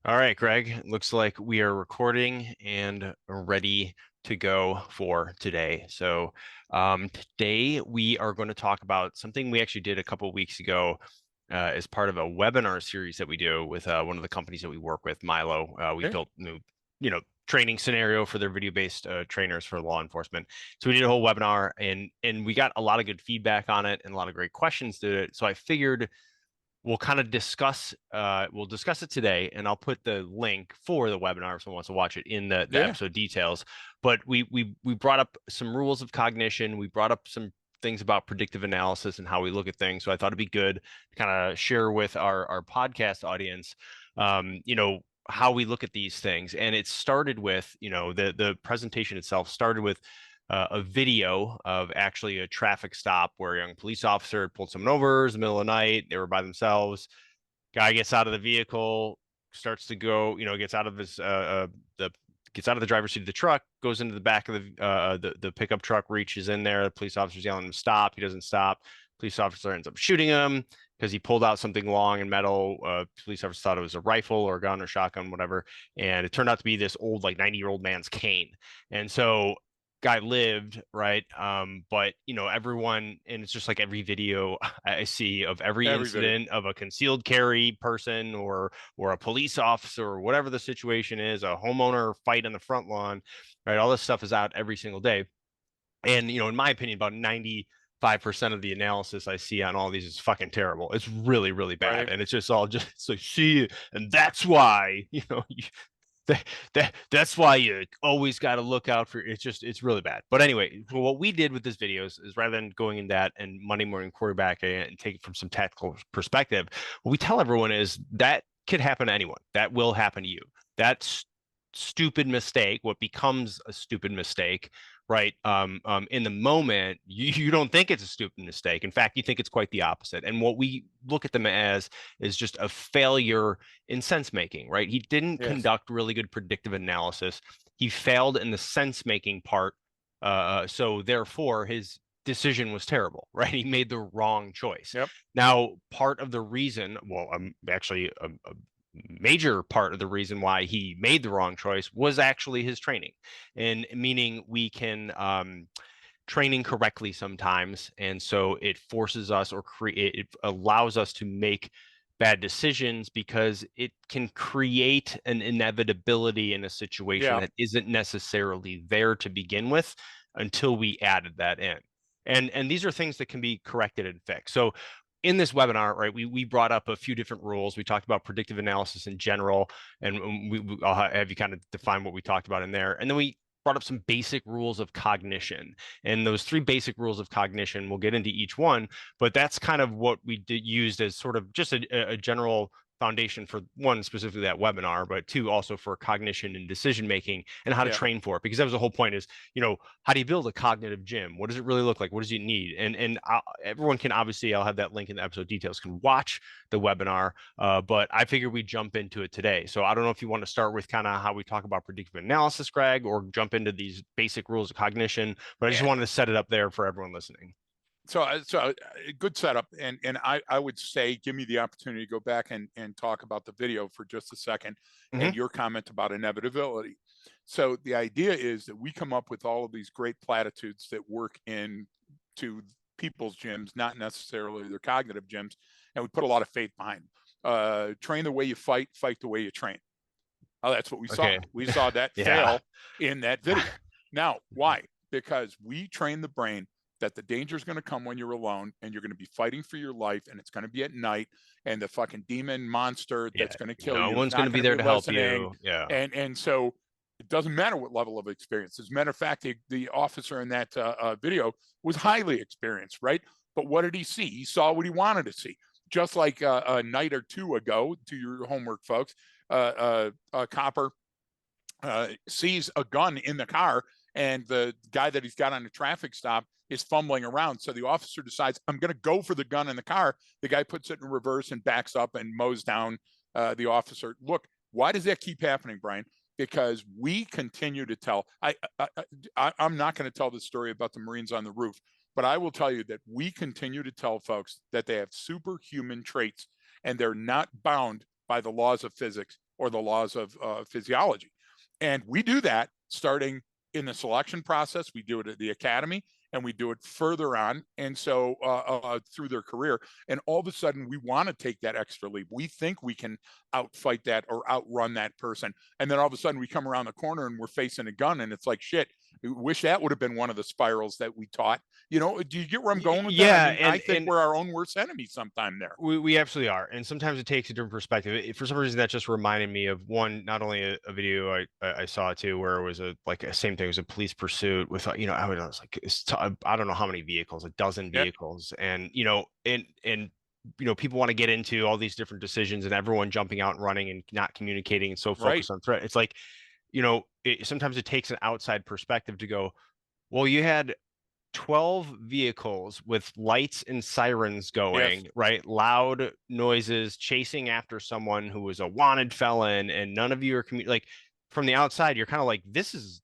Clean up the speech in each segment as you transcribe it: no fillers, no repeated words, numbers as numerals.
All right, Greg, looks like we are recording and ready to go for today. Today we are going to talk about something we actually did a couple of weeks ago as part of a webinar series that we do with one of the companies that we work with, Milo. We Okay. built new, training scenario for their video-based trainers for law enforcement. So we did a whole webinar and we got a lot of good feedback on it and a lot of great questions to it. So I figured we'll kind of discuss it today, and I'll put the link for the webinar if someone wants to watch it in the Yeah. episode details. But we brought up some rules of cognition. We brought up some things about predictive analysis and how we look at things. So I thought it'd be good to kind of share with our podcast audience, how we look at these things. And it started with, the presentation itself started with a video of actually a traffic stop where a young police officer had pulled someone over in the middle of the night. They were by themselves. Guy gets out of the vehicle, starts to go, gets out of the gets out of the driver's seat of the truck, goes into the back of the pickup truck, reaches in there. The police officer's yelling at him, stop. He doesn't stop. Police officer ends up shooting him because he pulled out something long and metal. Police officer thought it was a rifle or a gun or shotgun, whatever. And it turned out to be this old, like 90-year-old man's cane. And so guy lived, right? But everyone, and it's just like every video I see of every Every video. incident of a concealed carry person or a police officer or whatever the situation is, a homeowner fight on the front lawn, right? All this stuff is out every single day. And in my opinion, about 95% of the analysis I see on all these is fucking terrible. It's really, really bad. Right. And it's just all just so see, and that's why, that's why you always got to look out for it's really bad. But anyway, what we did with this video is rather than going in that and Monday morning quarterback and take it from some tactical perspective, what we tell everyone is that could happen to anyone. That will happen to you. That's stupid mistake, what becomes a stupid mistake, right? In the moment, you don't think it's a stupid mistake. In fact, you think it's quite the opposite. And what we look at them as is just a failure in sense making, right? He didn't Yes. conduct really good predictive analysis. He failed in the sense making part. So therefore, his decision was terrible, right? He made the wrong choice. Yep. Now, part of the reason, well, actually, a major part of the reason why he made the wrong choice was actually his training, and meaning we can training correctly sometimes, and so it forces us or create it allows us to make bad decisions because it can create an inevitability in a situation Yeah. that isn't necessarily there to begin with until we added that in. And these are things that can be corrected and fixed. So in this webinar, right, we brought up a few different rules. We talked about predictive analysis in general, and I'll have you kind of define what we talked about in there. And then we brought up some basic rules of cognition. And those three basic rules of cognition, we'll get into each one, but that's kind of what we used as sort of just a general foundation for one, specifically that webinar, but two, also for cognition and decision making and how to Yeah. train for it. Because that was the whole point is, how do you build a cognitive gym? What does it really look like? What does it need? And everyone can obviously, I'll have that link in the episode details, can watch the webinar. But I figured we'd jump into it today. So I don't know if you want to start with kind of how we talk about predictive analysis, Greg, or jump into these basic rules of cognition. But I just Yeah. wanted to set it up there for everyone listening. So good setup, and I would say give me the opportunity to go back and talk about the video for just a second, and Mm-hmm. your comment about inevitability. So the idea is that we come up with all of these great platitudes that work in to people's gyms, not necessarily their cognitive gyms, and we put a lot of faith behind them. Train the way you fight, fight the way you train. Oh, that's what we saw. Okay. We saw that Yeah. fail in that video. Now, why? Because we train the brain that the danger is going to come when you're alone and you're going to be fighting for your life and it's going to be at night and the fucking demon monster Yeah. that's going to kill No you is one's going not to be going to there be to help listening. you. Yeah. And so it doesn't matter what level of experience. As a matter of fact, the officer in that video was highly experienced, right? But what did he see? He saw what he wanted to see. Just like a night or two ago, to your homework, folks, Copper sees a gun in the car, and the guy that he's got on the traffic stop is fumbling around. So the officer decides, I'm going to go for the gun in the car. The guy puts it in reverse and backs up and mows down the officer. Look, why does that keep happening, Brian? Because we continue to tell. I'm not going to tell the story about the Marines on the roof, but I will tell you that we continue to tell folks that they have superhuman traits and they're not bound by the laws of physics. or the laws of physiology. And we do that starting in the selection process. We do it at the academy, and we do it further on. And so through their career, and all of a sudden we want to take that extra leap. We think we can outfight that or outrun that person. And then all of a sudden we come around the corner and we're facing a gun, and it's like, shit, I wish that would have been one of the spirals that we taught. Do you get where I'm going with Yeah, that? I mean, I think we're our own worst enemy sometime there. We absolutely are, and sometimes it takes a different perspective. For some reason, that just reminded me of one, not only a video I saw too, where it was a same thing, it was a police pursuit with I was like, I don't know how many vehicles, a dozen vehicles, and people want to get into all these different decisions, and everyone jumping out and running and not communicating and so focused on threat. It's like, sometimes it takes an outside perspective to go, well, you had 12 vehicles with lights and sirens going, right? Loud noises, chasing after someone who was a wanted felon, and none of you are like, from the outside, you're kind of like, this is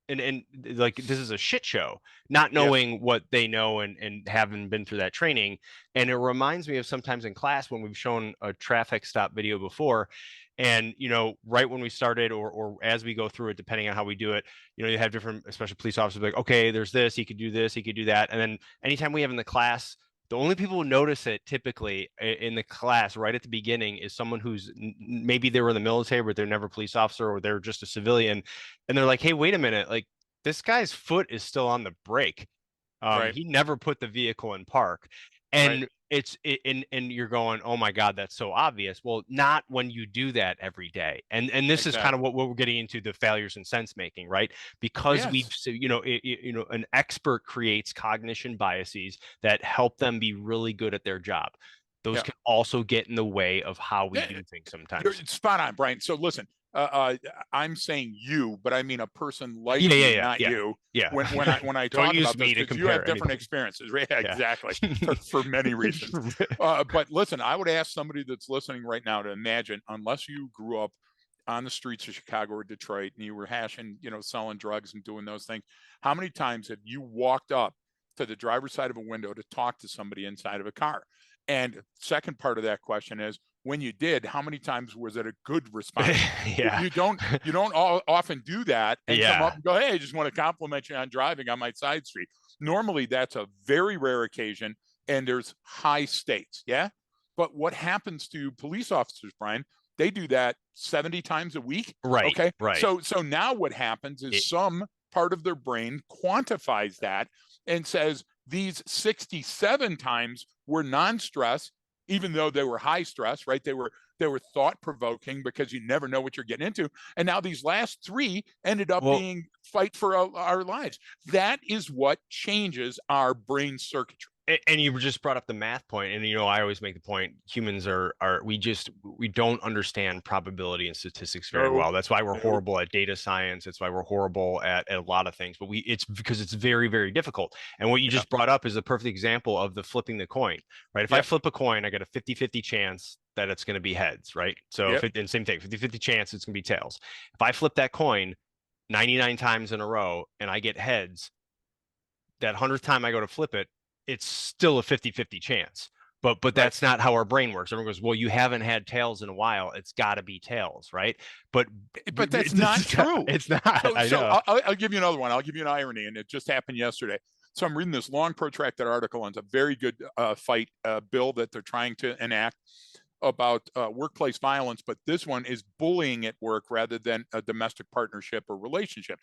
and like, this is a shit show, not knowing what they know and haven't been through that training. And it reminds me of sometimes in class when we've shown a traffic stop video before, and right when we started, or as we go through it, depending on how we do it, you have different special police officers like, okay, there's this, he could do this, he could do that. And then anytime we have in the class, the only people who notice it typically in the class right at the beginning is someone who's maybe they were in the military, but they're never a police officer, or they're just a civilian. And they're like, hey, wait a minute, like, this guy's foot is still on the brake. He never put the vehicle in park. And and you're going, oh my God, that's so obvious. Well, not when you do that every day. And this is kind of what we're getting into, the failures in sense making, right? Because we've, an expert creates cognition biases that help them be really good at their job. Those can also get in the way of how we do things sometimes. You're spot on, Brian. So listen, I'm saying you, but I mean a person like you, not you. Yeah. When I talk about this, because you have different experiences. Yeah, exactly. for many reasons. But listen, I would ask somebody that's listening right now to imagine, unless you grew up on the streets of Chicago or Detroit and you were hashing, selling drugs and doing those things, how many times have you walked up to the driver's side of a window to talk to somebody inside of a car? And second part of that question is, when you did, how many times was it a good response? You don't often do that and come up and go, hey, I just want to compliment you on driving on my side street. Normally that's a very rare occasion, and there's high stakes. Yeah. But what happens to police officers, Brian? They do that 70 times a week. Right. Okay. Right. So now what happens is some part of their brain quantifies that and says these 67 times were non-stress, even though they were high stress, right? They were thought provoking, because you never know what you're getting into. And now these last 3 ended up being fight for our lives. That is what changes our brain circuitry. And you just brought up the math point, and I always make the point, humans we don't understand probability and statistics very well. That's why we're horrible at data science. That's why we're horrible at a lot of things, but it's because it's very, very difficult. And what you just brought up is a perfect example of the flipping the coin, right? If I flip a coin, I got a 50-50 chance that it's going to be heads, right? So and same thing, 50-50 chance it's going to be tails. If I flip that coin 99 times in a row and I get heads, that 100th time I go to flip it, it's still a 50-50 chance. But that's not how our brain works. Everyone goes, well, you haven't had tails in a while, it's got to be tails, right? But that's not true. It's not. I know. I'll give you another one. I'll give you an irony, and it just happened yesterday. So I'm reading this long, protracted article, and it's a very good fight bill that they're trying to enact about workplace violence, but this one is bullying at work rather than a domestic partnership or relationship.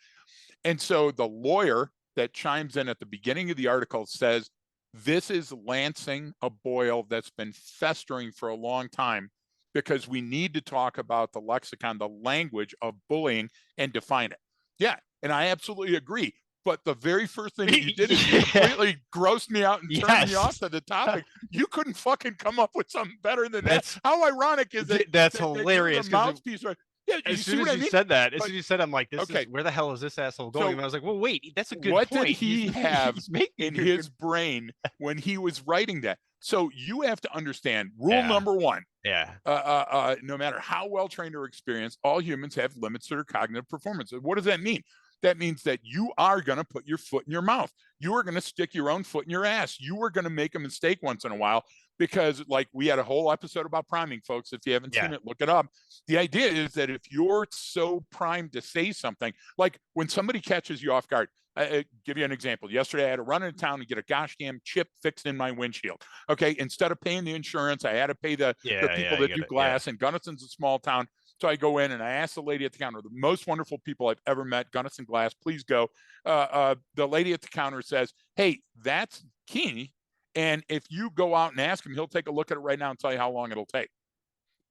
And so the lawyer that chimes in at the beginning of the article says, this is lancing a boil that's been festering for a long time, because we need to talk about the lexicon, the language of bullying, and define it. Yeah, and I absolutely agree. But the very first thing that you did is you completely grossed me out and turned me off to the topic. You couldn't fucking come up with something better than that. How ironic is it? That's hilarious. Mouthpiece, right? Yeah, as soon as you said that, as soon as you said, I'm like, this is, where the hell is this asshole going? And I was like, well, wait, that's a good point. What did he have in his brain when he was writing that? So you have to understand rule number 1. No matter how well trained or experienced, all humans have limits to their cognitive performance. What does that mean? that means that you are going to put your foot in your mouth. You are going to stick your own foot in your ass. You are going to make a mistake once in a while because, like, we had a whole episode about priming, folks. If you haven't seen it, look it up. The idea is that if you're so primed to say something, like when somebody catches you off guard, I give you an example. Yesterday, I had to run into town and get a gosh damn chip fixed in my windshield. Okay, instead of paying the insurance, I had to pay the people that do glass. And Gunnison's a small town, so I go in and I ask the lady at the counter, the most wonderful people I've ever met, Gunnison Glass, please go. The lady at the counter says, "Hey, that's Key, and if you go out and ask him, he'll take a look at it right now and tell you how long it'll take."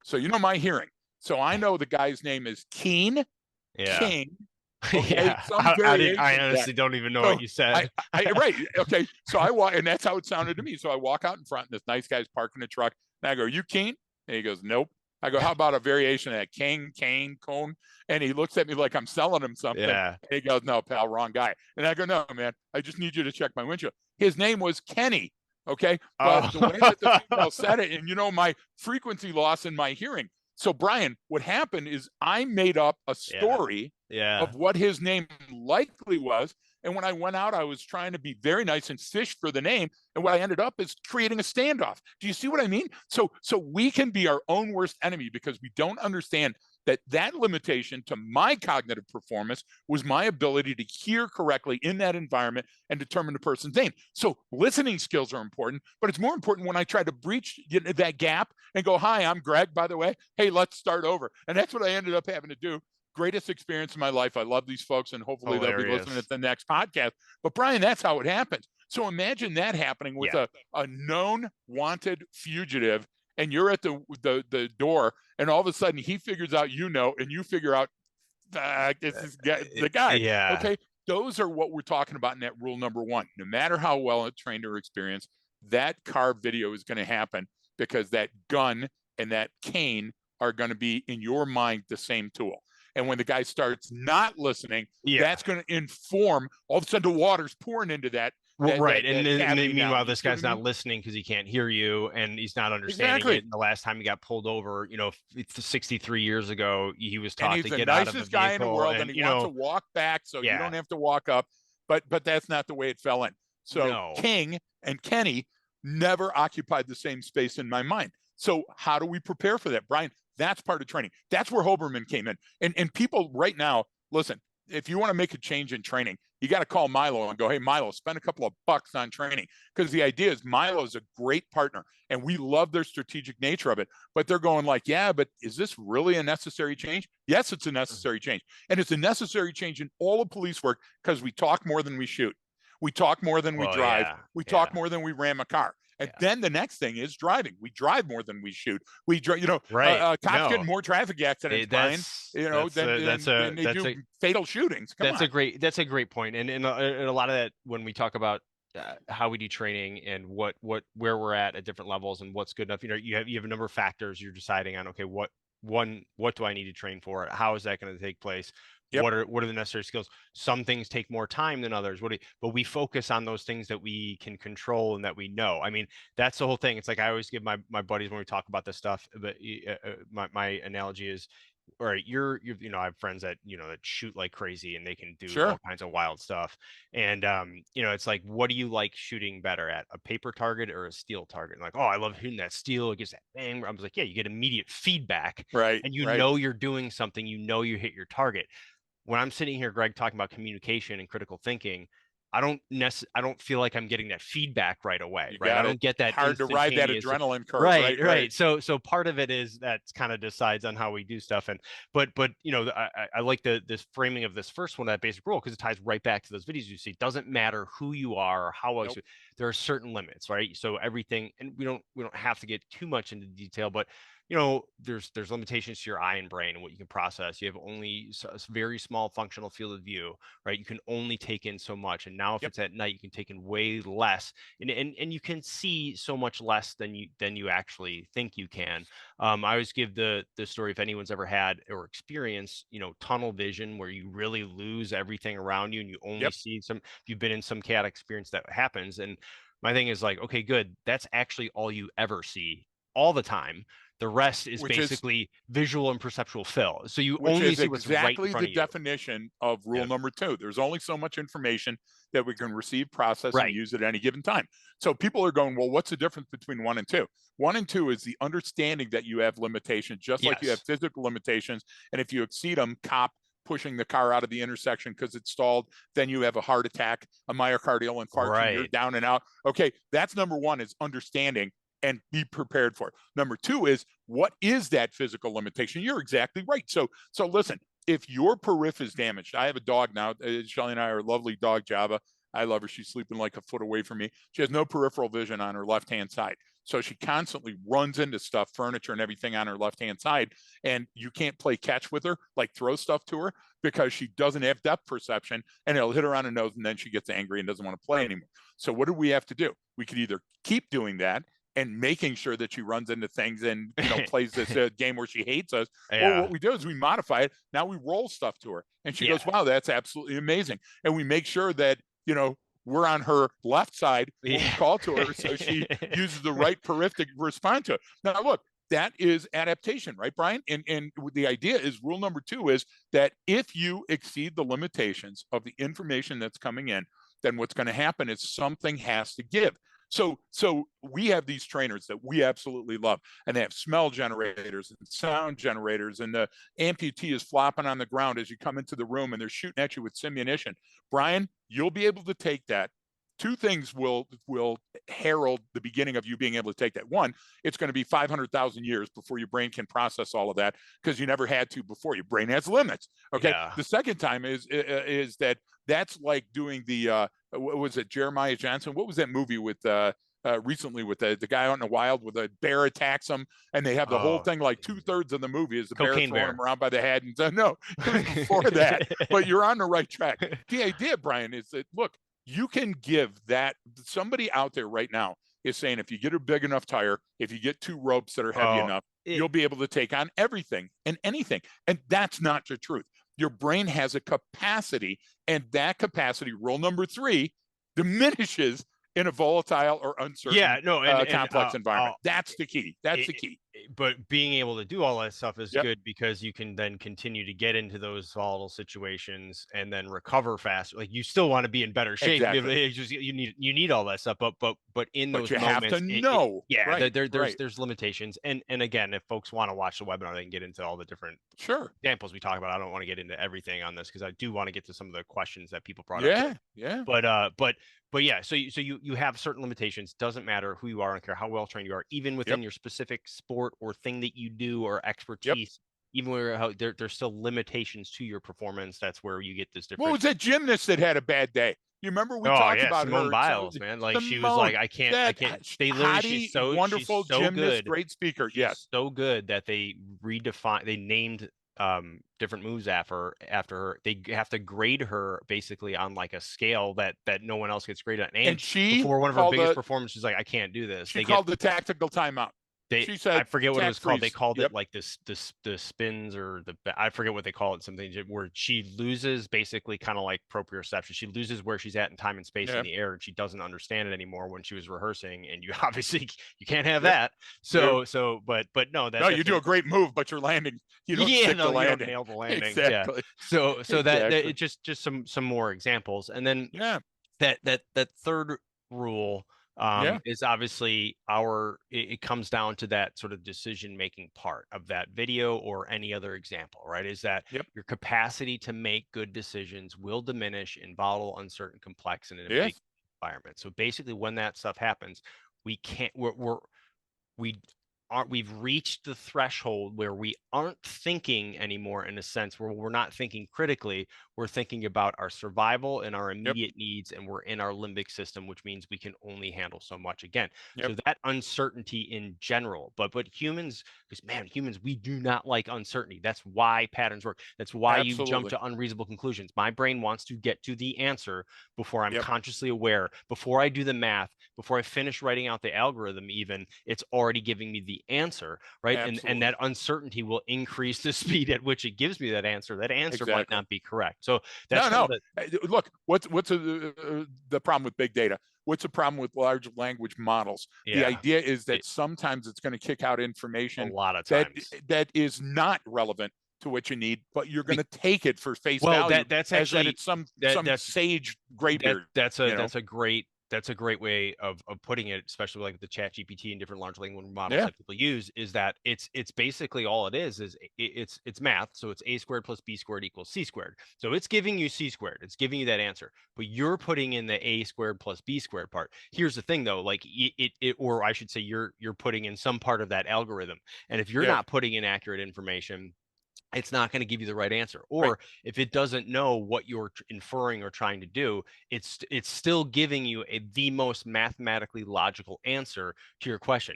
So you know my hearing. So I know the guy's name is King. Okay, I honestly don't even know what you said. Right. Okay. So I walk, and that's how it sounded to me. So I walk out in front, and this nice guy's parking the truck. And I go, "Are you Keen?" And he goes, "Nope." I go, "How about a variation of that? Kane, Cone?" And he looks at me like I'm selling him something. Yeah. And he goes, "No, pal, wrong guy." And I go, "No, man, I just need you to check my windshield." His name was Kenny. Okay. But the way that the female said it, and you know, my frequency loss in my hearing. So, Brian, what happened is I made up a story of what his name likely was. And when I went out, I was trying to be very nice and fish for the name. And what I ended up is creating a standoff. Do you see what I mean? So we can be our own worst enemy because we don't understand that limitation to my cognitive performance was my ability to hear correctly in that environment and determine the person's name. So listening skills are important, but it's more important when I try to breach that gap and go, "Hi, I'm Greg, by the way. Hey, let's start over." And that's what I ended up having to do. Greatest experience in my life. I love these folks, and hopefully they'll be listening to the next podcast. But Brian, that's how it happens. So imagine that happening with a known wanted fugitive, and you're at the door, and all of a sudden he figures out, and you figure out this is the guy. Yeah. Okay. Those are what we're talking about in that rule number one. No matter how well trained or experienced, that car video is going to happen because that gun and that cane are going to be in your mind the same tool. And when the guy starts not listening, that's going to inform. All of a sudden, the water's pouring into that. Right. And meanwhile, this guy's not listening because he can't hear you and he's not understanding it. And the last time he got pulled over, 63 years ago, he was taught to get out of the vehicle. He's the nicest guy in the world, and he wants to walk back so you don't have to walk up. But that's not the way it fell in. So King and Kenny never occupied the same space in my mind. So how do we prepare for that, Brian? That's part of training. That's where Hoberman came in. And people right now, listen, if you want to make a change in training, you got to call Milo and go, "Hey, Milo, spend a couple of bucks on training." Because the idea is Milo is a great partner and we love their strategic nature of it. But they're going like, "Yeah, but is this really a necessary change?" Yes, it's a necessary change. And it's a necessary change in all of police work because we talk more than we shoot. We talk more than we drive. We talk more than we ram a car. And then the next thing is driving. We drive more than we shoot. We drive, cops get more traffic accidents, Brian, than they do fatal shootings. That's a great point. And a lot of that, when we talk about how we do training and where we're at different levels and what's good enough, you have a number of factors you're deciding on. Okay, what do I need to train for? How is that going to take place? Yep. What are the necessary skills? Some things take more time than others. But we focus on those things that we can control and that we know. I mean, that's the whole thing. It's like I always give my buddies when we talk about this stuff. But my analogy is, all right, I have friends that that shoot like crazy and they can do all kinds of wild stuff. And it's like, what do you like shooting better at, a paper target or a steel target? And like, "Oh, I love hitting that steel. It gives that bang." I was like, yeah, you get immediate feedback, right? And know you're doing something. You hit your target. When I'm sitting here, Greg, talking about communication and critical thinking, I don't feel like I'm getting that feedback right away, right? I don't get that. Hard to ride that adrenaline curve, right. So part of it is that kind of decides on how we do stuff, but I like this framing of this first one, that basic rule, because it ties right back to those videos you see. It doesn't matter who you are or how else. There are certain limits, right? So everything, and we don't have to get too much into detail, but there's limitations to your eye and brain and what you can process. You have only a very small functional field of view, right? You can only take in so much. And now if it's at night, you can take in way less, and you can see so much less than you actually think you can. I always give the story, if anyone's ever had or experienced, tunnel vision, where you really lose everything around you and you only see some. If you've been in some chaotic experience, that happens. And my thing is like, okay, good. That's actually all you ever see all the time. The rest is which is basically visual and perceptual fill. So you which only is see what's right in exactly front the of you. definition of rule Yep. number 2. There's only so much information that we can receive, process, and Right. use at any given time. So people are going, well, what's the difference between 1 and 2? 1 and 2 is the understanding that you have limitations, just like you have Yes. physical limitations. And if you exceed them, cop pushing the car out of the intersection because it's stalled, then you have a heart attack, a myocardial infarction, you're Right. down and out. Okay, that's number 1, is understanding and be prepared for it. Number 2 is, what is that physical limitation? You're exactly right. So listen, if your periphery is damaged, I have a dog now. Shelly and I are a lovely dog, Java. I love her. She's sleeping like a foot away from me. She has no peripheral vision on her left-hand side. So she constantly runs into stuff, furniture and everything on her left-hand side. And you can't play catch with her, like throw stuff to her, because she doesn't have depth perception, and it'll hit her on the nose, and then she gets angry and doesn't want to play anymore. So what do we have to do? We could either keep doing that and making sure that she runs into things and plays this game where she hates us. Or Yeah. what we do is we modify it. Now we roll stuff to her, and she Yeah. goes, "Wow, that's absolutely amazing!" And we make sure that we're on her left side when we call to her, so she uses the right periphery to respond to it. Now, look, that is adaptation, right, Brian? And the idea is, rule number 2 is that if you exceed the limitations of the information that's coming in, then what's going to happen is something has to give. So we have these trainers that we absolutely love, and they have smell generators and sound generators, and the amputee is flopping on the ground as you come into the room, and they're shooting at you with simunition. Brian, you'll be able to take that. 2 things will herald the beginning of you being able to take that. 1, it's going to be 500,000 years before your brain can process all of that, because you never had to before. Your brain has limits. Okay. Yeah. The second time is that's like doing the what was it, Jeremiah Johnson? What was that movie with recently with the guy out in the wild with a bear attacks him, and they have the whole thing, like 2/3 of the movie is the bear Cocaine throwing Bear. him around by the head. And no, it was before that, but you're on the right track. The idea, Brian, is that, look, you can give that. Somebody out there right now is saying, if you get a big enough tire, if you get 2 ropes that are heavy enough, you'll be able to take on everything and anything. And that's not the truth. Your brain has a capacity, and that capacity, rule number 3, diminishes in a volatile or uncertain, complex environment. That's the key. That's the key. But being able to do all that stuff is Yep. good, because you can then continue to get into those volatile situations and then recover faster. Like, you still want to be in better shape. Exactly. It's just, you need all that stuff. But in But those you have moments, to know. yeah, Right, there's limitations. And again, if folks want to watch the webinar, they can get into all the different sure examples we talk about. I don't want to get into everything on this, because I do want to get to some of the questions that people brought yeah up. yeah But yeah, so you have certain limitations. Doesn't matter who you are, I don't care how well trained you are, even within your specific sport or thing that you do or expertise. Even where there's still limitations to your performance. That's where you get this different. What was that gymnast that had a bad day? You remember we talked about Simone her? Biles, man. Like, Simone, she was like, I can't. They literally, she's so wonderful gymnast, good. great speaker. She's so good that they named different moves after her. They have to grade her basically on like a scale that no one else gets graded on. And she, before one of her biggest performances, she's like, I can't do this. She called the tactical timeout. She said, I forget what it was called. They called it like the spins, or I forget what they call it. Something where she loses, basically kind of like proprioception. She loses where she's at in time and space in the air, and she doesn't understand it anymore when she was rehearsing. And you obviously you can't have that. So but no, no, you do a great move, but you're landing. You don't stick the landing. You don't nail the landing. Exactly. Yeah. So that it just some more examples, and then that third rule. Is obviously it comes down to that sort of decision-making part of that video or any other example, right? Is that your capacity to make good decisions will diminish in volatile, uncertain, complex, and in a big environment. So basically, when that stuff happens, we've reached the threshold where we aren't thinking anymore, in a sense where we're not thinking critically. We're thinking about our survival and our immediate needs, and we're in our limbic system, which means we can only handle so much. Again, so that uncertainty in general, but humans, because humans, we do not like uncertainty. That's why patterns work. That's why you jump to unreasonable conclusions. My brain wants to get to the answer before I'm consciously aware, before I do the math, before I finish writing out the algorithm. Even it's already giving me the answer, right? And that uncertainty will increase the speed at which it gives me that answer. That answer might not be correct. So that's Look, what's the problem with big data? what's the problem with large language models? The Yeah. idea is that It- sometimes it's going to kick out a information lot of that times. that is not relevant to what you need, but you're going Be- to take it for face Well, value that's as that actually it's some that's sage graybeard, you know? that's a great way of putting it, especially like the chat GPT and different large language models Yeah. that people use, is that it's basically all it is it's math. So it's a squared plus b squared equals c squared. So it's giving you c squared, it's giving you that answer, but you're putting in the a squared plus b squared part. Here's the thing though, like or I should say you're putting in some part of that algorithm, and if you're Yeah. not putting in accurate information, it's not going to give you the right answer. Right. Or if it doesn't know what you're inferring or trying to do, it's still giving you the most mathematically logical answer to your question.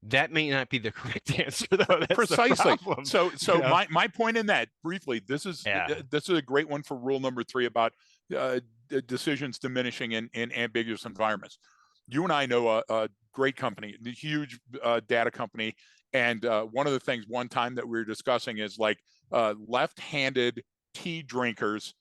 That may not be the correct answer, though. That's Precisely. the problem. So You know? my point in that briefly, this is Yeah. a great one for rule number 3 about decisions diminishing in ambiguous environments. You and I know a great company, a huge data company, and one of the things one time that we were discussing is like left-handed tea drinkers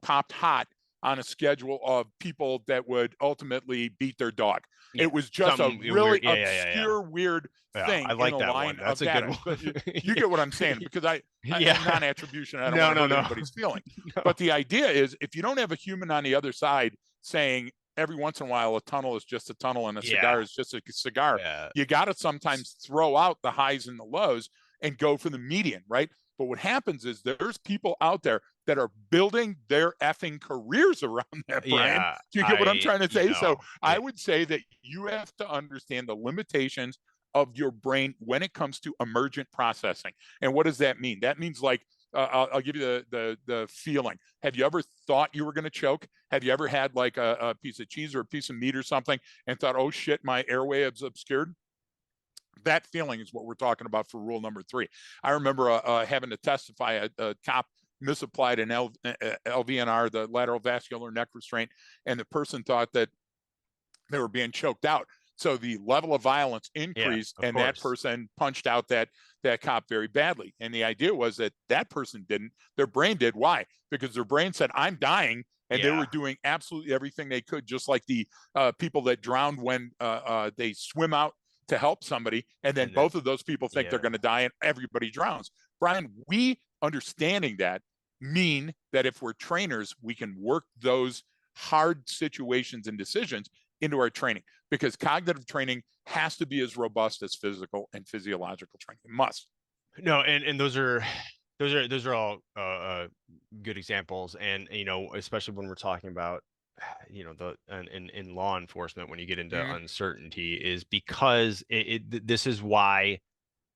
popped hot on a schedule of people that would ultimately beat their dog. Yeah. It was just Something a really weird. Yeah, obscure, weird thing I like in a that line one. That's of a good data. one. You get what I'm saying, because I Yeah. non-attribution, I don't No, want to hurt no. anybody's feeling. No. But the idea is, if you don't have a human on the other side saying every once in a while a tunnel is just a tunnel and a cigar Yeah. is just a cigar, Yeah. you got to sometimes throw out the highs and the lows and go for the median, right? But what happens is there's people out there that are building their effing careers around that, Brian. Yeah. Do you get what I'm trying to say? So I it- would say that you have to understand the limitations of your brain when it comes to emergent processing. And what does that mean? That means like, I'll give you the feeling. Have you ever thought you were going to choke? Have you ever had like a piece of cheese or a piece of meat or something and thought, oh shit, my airway is obscured? That feeling is what we're talking about for rule number 3. I remember having to testify. A cop misapplied an LVNR, the lateral vascular neck restraint, and the person thought that they were being choked out. So the level of violence increased, of and course. that person punched out that cop very badly. And the idea was that that person didn't, their brain did. Why? Because their brain said, I'm dying. And they were doing absolutely everything they could, just like the people that drowned when they swim out to help somebody. And then both of those people think they're going to die and everybody drowns. Brian, we understanding that mean that if we're trainers, we can work those hard situations and decisions into our training, because cognitive training has to be as robust as physical and physiological training. It must. No, and those are all good examples, and you know, especially when we're talking about, you know, the in law enforcement, when you get into uncertainty, is because this is why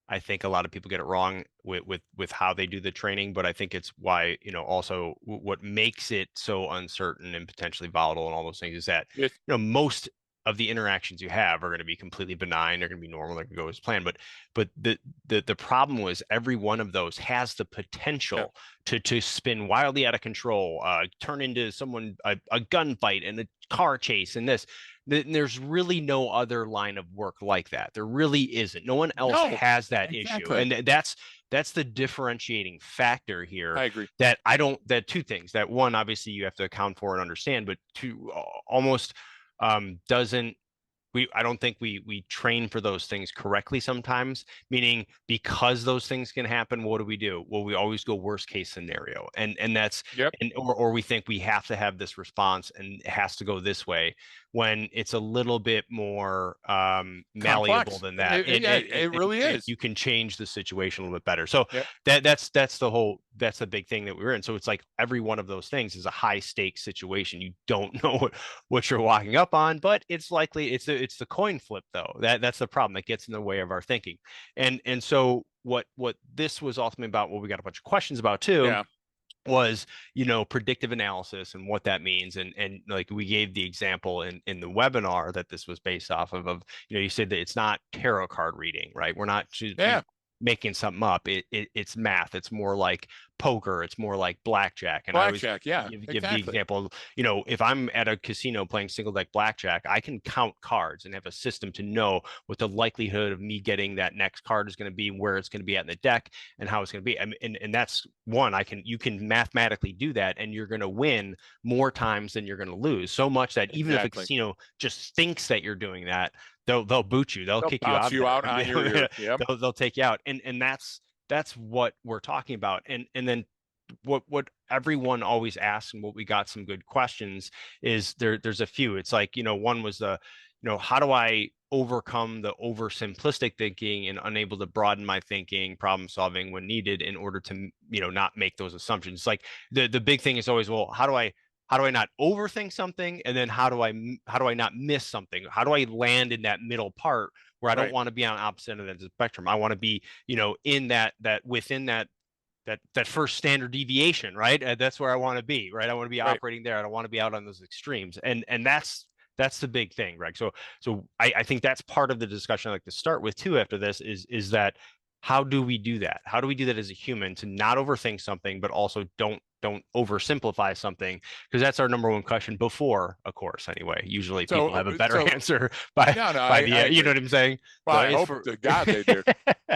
I think a lot of people get it wrong with how they do the training, but I think it's why, you know, also what makes it so uncertain and potentially volatile and all those things is that, you know, most of the interactions you have are going to be completely benign. They're going to be normal. They're going to go as planned. But the problem was every one of those has the potential to spin wildly out of control, turn into someone a gunfight and a car chase and this. There's really no other line of work like that. There really isn't. No one else has that issue, and that's the differentiating factor here. I agree. That two things. That one, obviously, you have to account for and understand, but two, almost doesn't. I don't think we train for those things correctly sometimes, meaning because those things can happen, what do? Well, we always go worst case scenario. And that's or we think we have to have this response and it has to go this way, when it's a little bit more malleable than that. It really is. You can change the situation a little bit better. So that's the big thing that we're in. So it's like every one of those things is a high stakes situation. You don't know what you're walking up on, but it's likely it's the coin flip though. That's the problem that gets in the way of our thinking. And so what this was ultimately about, what we got a bunch of questions about too, was, you know, predictive analysis and what that means. And like we gave the example in the webinar that this was based off of, you know, you said that it's not tarot card reading, right? We're not making something up. It's math. It's more like poker. It's more like blackjack. And I always Blackjack, yeah, give the exactly. example, if I'm at a casino playing single deck blackjack, I can count cards and have a system to know what the likelihood of me getting that next card is going to be, where it's going to be at in the deck, and how it's going to be. And that's one, you can mathematically do that, and you're going to win more times than you're going to lose. So much that even if a Exactly. casino just thinks that you're doing that, they'll boot you. They'll They'll kick you bounce out of you out there. on your ear. Yep. They'll take you out. And that's what we're talking about. And then what everyone always asks, and what we got some good questions is there's a few. It's like, one was how do I overcome the oversimplistic thinking and unable to broaden my thinking, problem solving when needed, in order to not make those assumptions. Like the big thing is always, well, how do I not overthink something, and then how do I not miss something? How do I land in that middle part where I don't Right. want to be on opposite end of the spectrum? I want to be in that within that first standard deviation, right? That's where I want to be, right? I want to be Right. operating there. I don't want to be out on those extremes. And that's the big thing, Greg. So I think that's part of the discussion I like to start with too after this is that how do we do that? How do we do that as a human to not overthink something, but also don't oversimplify something? Because that's our number one question before a course anyway. Usually people have a better answer by no, by the I you know agree. what I'm saying? Well, So I it's hope for to God they do.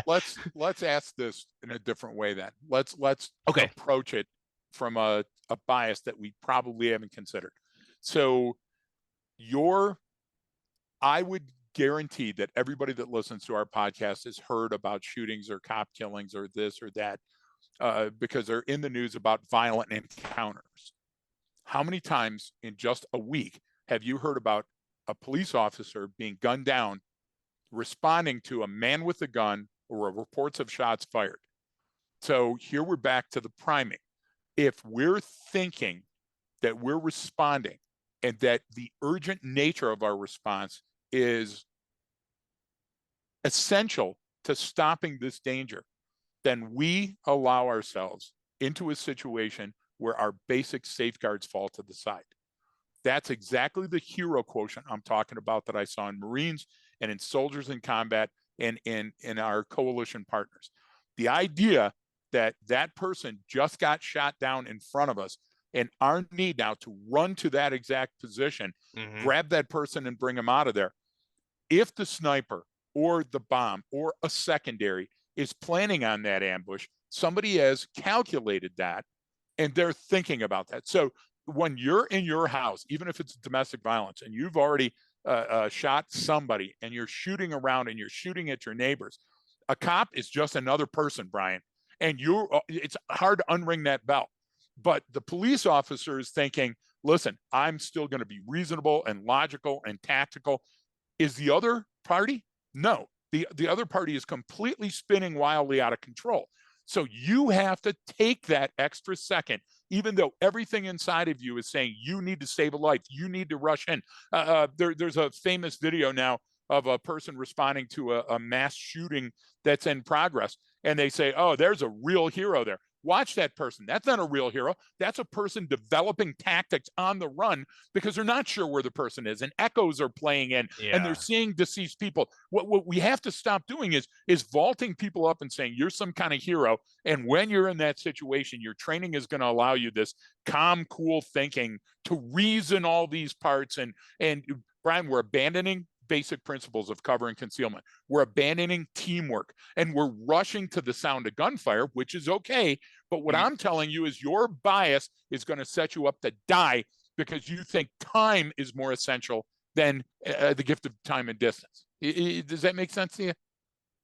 Let's ask this in a different way then. Let's okay. approach it from a bias that we probably haven't considered. So I would guarantee that everybody that listens to our podcast has heard about shootings or cop killings or this or that, because they're in the news about violent encounters. How many times in just a week have you heard about a police officer being gunned down, responding to a man with a gun or reports of shots fired? So here we're back to the priming. If we're thinking that we're responding and that the urgent nature of our response is essential to stopping this danger, then we allow ourselves into a situation where our basic safeguards fall to the side. That's exactly the hero quotient I'm talking about that I saw in Marines and in soldiers in combat and in our coalition partners. The idea that that person just got shot down in front of us, and our need now to run to that exact position, grab that person and bring him out of there. If the sniper or the bomb or a secondary is planning on that ambush, somebody has calculated that and they're thinking about that. So when you're in your house, even if it's domestic violence and you've already shot somebody and you're shooting around and you're shooting at your neighbors, a cop is just another person, Brian. And it's hard to unring that bell. But the police officer is thinking, listen, I'm still going to be reasonable and logical and tactical. Is the other party? No. The other party is completely spinning wildly out of control. So you have to take that extra second, even though everything inside of you is saying you need to save a life, you need to rush in. There's a famous video now of a person responding to a mass shooting that's in progress. And they say, oh, there's a real hero there. Watch that person. That's not a real hero. That's a person developing tactics on the run because they're not sure where the person is, and echoes are playing in, and they're seeing deceased people. What we have to stop doing is vaulting people up and saying you're some kind of hero. And when you're in that situation, your training is going to allow you this calm, cool thinking to reason all these parts. And Brian, we're abandoning basic principles of cover and concealment. We're abandoning teamwork, and we're rushing to the sound of gunfire, which is okay. But what I'm telling you is your bias is going to set you up to die because you think time is more essential than the gift of time and distance. Does that make sense to you?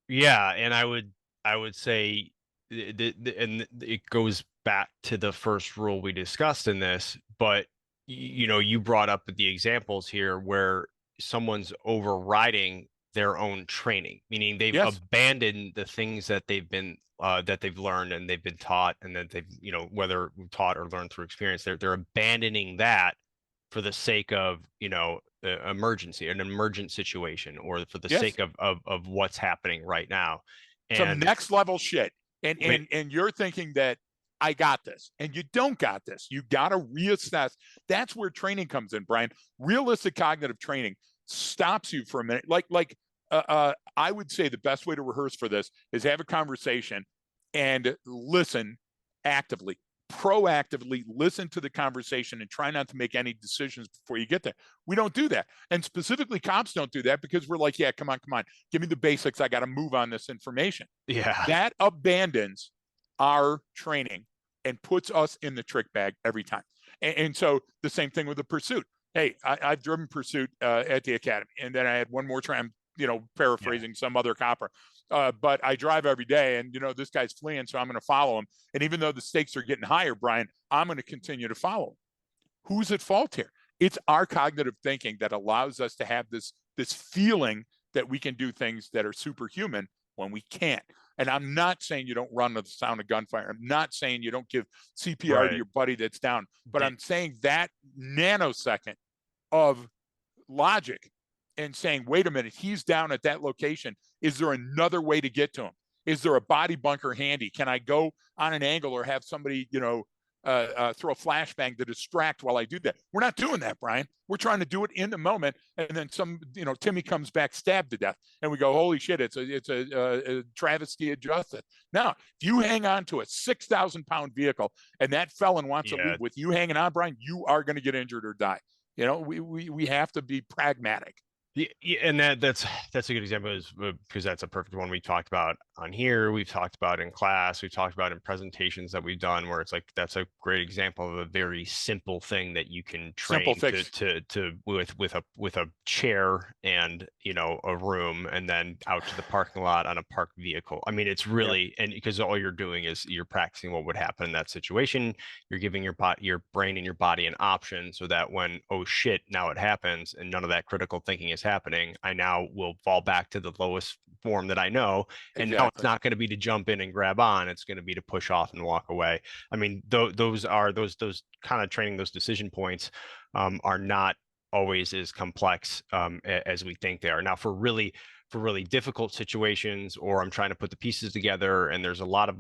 Yeah, and I would say, and it goes back to the first rule we discussed in this, but you brought up the examples here where someone's overriding their own training, meaning they've abandoned the things that they've been that they've learned and they've been taught, and that they've whether taught or learned through experience, they're abandoning that for the sake of emergency, an emergent situation, or for the sake of what's happening right now. Some next level shit. Wait. And you're thinking that I got this, and you don't got this. You got to reassess. That's where training comes in, Brian. Realistic cognitive training stops you for a minute. Like I would say the best way to rehearse for this is have a conversation and listen actively, proactively listen to the conversation and try not to make any decisions before you get there. We don't do that. And specifically cops don't do that because we're like, yeah, come on, give me the basics. I got to move on this information. Yeah. That abandons our training and puts us in the trick bag every time. And so the same thing with the pursuit. Hey, I've driven pursuit at the academy, and then I had one more try. I'm, paraphrasing some other copper. But I drive every day, and this guy's fleeing, so I'm going to follow him. And even though the stakes are getting higher, Brian, I'm going to continue to follow him. Who's at fault here? It's our cognitive thinking that allows us to have this feeling that we can do things that are superhuman when we can't. And I'm not saying you don't run to the sound of gunfire. I'm not saying you don't give CPR to your buddy that's down. But I'm saying that nanosecond of logic and saying, wait a minute, he's down at that location. Is there another way to get to him? Is there a body bunker handy? Can I go on an angle or have somebody, throw a flashbang to distract while I do that? We're not doing that, Brian. We're trying to do it in the moment. And then Timmy comes back stabbed to death. And we go, holy shit, it's a travesty of justice. Now, if you hang on to a 6,000-pound vehicle and that felon wants to leave with you hanging on, Brian, you are going to get injured or die. We have to be pragmatic. Yeah, and that's a good example, because that's a perfect one we talked about on here. We've talked about in class. We've talked about in presentations that we've done, where it's like that's a great example of a very simple thing that you can train to with a chair and a room, and then out to the parking lot on a parked vehicle. I mean, it's really and because all you're doing is you're practicing what would happen in that situation. You're giving your brain and your body an option so that when, oh shit, now it happens, and none of that critical thinking is happening, I now will fall back to the lowest form that I know. And now it's not going to be to jump in and grab on. It's going to be to push off and walk away. I mean, those kind of training, those decision points are not always as complex as we think they are. Now, for really difficult situations, or I'm trying to put the pieces together and there's a lot of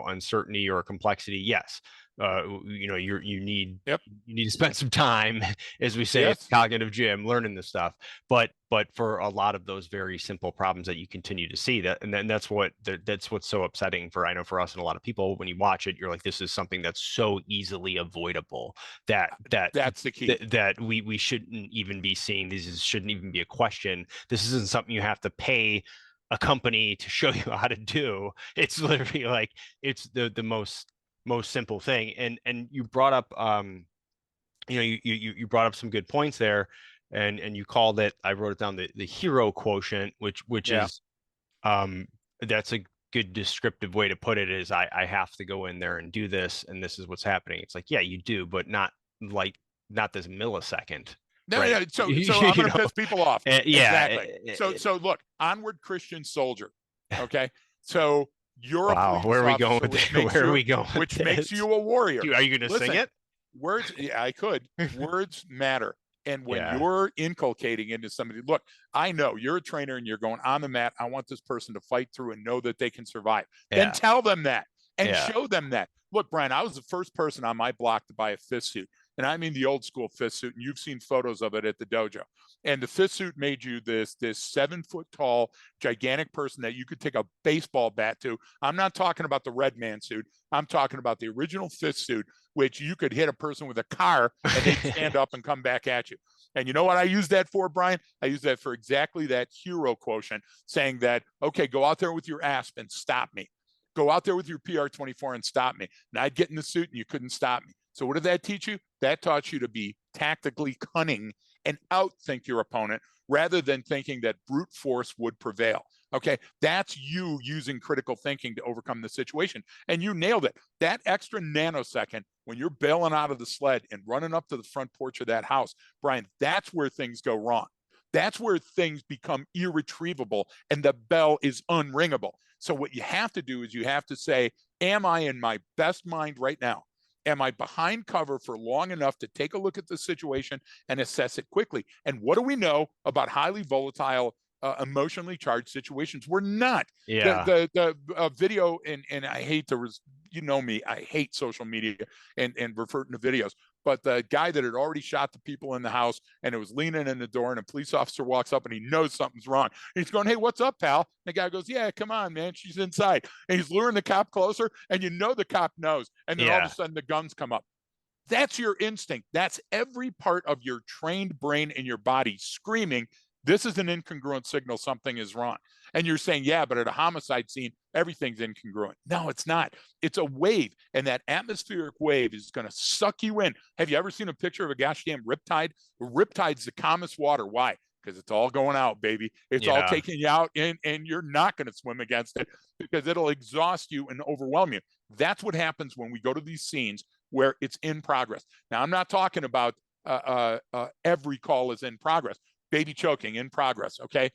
uncertainty or complexity, yes, you need to spend some time, as we say at Cognitive Gym, learning this stuff. But for a lot of those very simple problems that you continue to see, and then that's what's so upsetting for us and a lot of people. When you watch it, you're like, this is something that's so easily avoidable that's the key. That we shouldn't even be seeing. This shouldn't even be a question. This isn't something you have to pay a company to show you how to do. It's literally like it's the most simple thing. And you brought up you brought up some good points there, and you called it, I wrote it down, the hero quotient, which is that's a good descriptive way to put it, is I have to go in there and do this, and this is what's happening. It's like, yeah, you do, but not this millisecond. No, right? Yeah. So I'm going to piss people off. Exactly. So look, onward Christian soldier. Okay. So you're a where are we going with this? Where are we going? Which makes you a warrior. Dude, are you going to sing it? Words, yeah, I could. Words matter. And when you're inculcating into somebody, look, I know you're a trainer and you're going on the mat. I want this person to fight through and know that they can survive. Then tell them that and show them that. Look, Brian, I was the first person on my block to buy a fist suit. And I mean the old school fist suit. And you've seen photos of it at the dojo. And the fist suit made you this 7-foot tall, gigantic person that you could take a baseball bat to. I'm not talking about the Red Man suit. I'm talking about the original fist suit, which you could hit a person with a car and they'd stand up and come back at you. And you know what I use that for, Brian? I use that for exactly that hero quotient, saying that, okay, go out there with your ASP and stop me. Go out there with your PR-24 and stop me. And I'd get in the suit and you couldn't stop me. So what did that teach you? That taught you to be tactically cunning and outthink your opponent rather than thinking that brute force would prevail. Okay, that's you using critical thinking to overcome the situation. And you nailed it. That extra nanosecond when you're bailing out of the sled and running up to the front porch of that house, Brian, that's where things go wrong. That's where things become irretrievable and the bell is unringable. So what you have to do is you have to say, am I in my best mind right now? Am I behind cover for long enough to take a look at the situation and assess it quickly? And what do we know about highly volatile, emotionally charged situations? We're not. Yeah. The video, and I hate to, you know me, I hate social media and referring to videos. but the guy that had already shot the people in the house and it was leaning in the door, and a police officer walks up and he knows something's wrong. And he's going, "Hey, what's up, pal?" And the guy goes, "Yeah, come on, man, she's inside." And he's luring the cop closer, and the cop knows. And then all of a sudden the guns come up. That's your instinct. That's every part of your trained brain in your body screaming, this is an incongruent signal, something is wrong. And you're saying, yeah, but at a homicide scene, everything's incongruent. No, it's not. It's a wave, and that atmospheric wave is going to suck you in. Have you ever seen a picture of a gosh damn riptide? A riptide's the calmest water. Why? Because it's all going out, baby. It's all taking you out, and you're not going to swim against it because it'll exhaust you and overwhelm you. That's what happens when we go to these scenes where it's in progress. Now, I'm not talking about every call is in progress. Baby choking in progress, okay?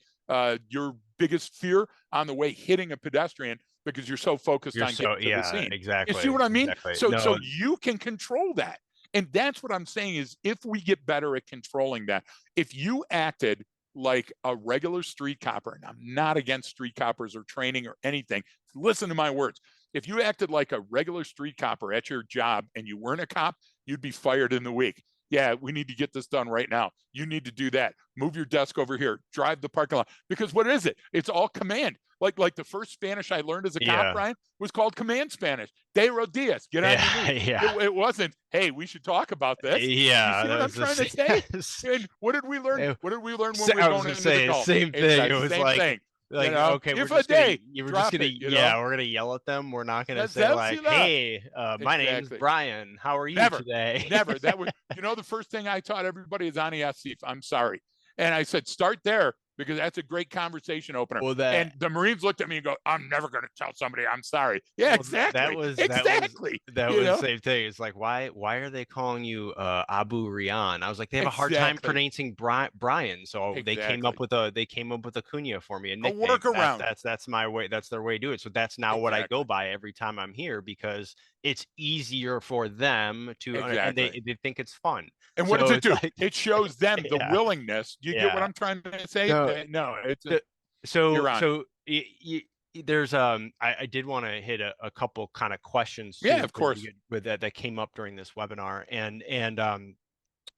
Your biggest fear on the way hitting a pedestrian because you're so focused on getting to the scene. Exactly. You see what I mean? Exactly. So you can control that. And that's what I'm saying is, if we get better at controlling that, if you acted like a regular street copper, and I'm not against street coppers or training or anything, listen to my words. If you acted like a regular street copper at your job and you weren't a cop, you'd be fired in the week. Yeah, we need to get this done right now. You need to do that. Move your desk over here. Drive the parking lot. Because what is it? It's all command. Like the first Spanish I learned as a cop, Brian, was called command Spanish. De rodillas, get on your knees. It wasn't, hey, we should talk about this. Yeah. You see what I'm trying to say? And what did we learn? What did we learn when we were going into the call? Same thing. It was like, like, you know, okay, if we're just gonna, we're gonna yell at them. We're not gonna say like, hey, my name's Brian. How are you today? Never. That was, the first thing I taught everybody is ani asif. I'm sorry. And I said, start there, because that's a great conversation opener. And the Marines looked at me and go, I'm never going to tell somebody I'm sorry. Yeah, exactly. That was the same thing. It's like, why are they calling you Abu Rian? I was like, they have a hard time pronouncing Brian. So they came up with a cunha for me, a nickname. A workaround. That's my way. That's their way to do it. So that's now what I go by every time I'm here, because it's easier for them to, and they think it's fun. And what does it do? Like, it shows them the willingness. You get what I'm trying to say? No, it's there's I did want to hit a couple kind of questions. Yeah, of course. With that came up during this webinar, and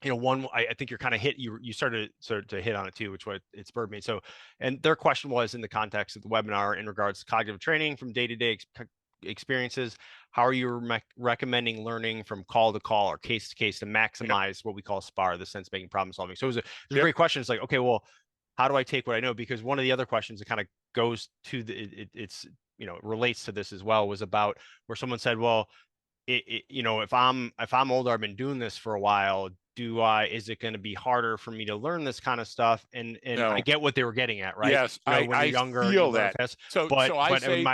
one I think you're kind of you started to hit on it too, which what it spurred me. So, and their question was in the context of the webinar in regards to cognitive training from day-to-day experiences. How are you recommending learning from call to call or case to case to maximize what we call SPAR, the sense making problem solving? So it was a great question. It's like, okay, well, how do I take what I know? Because one of the other questions that kind of goes to it relates to this as well, was about where someone said, well, if I'm older, I've been doing this for a while, is it going to be harder for me to learn this kind of stuff? And no. I get what they were getting at, right? Yes, when you're younger, feel that.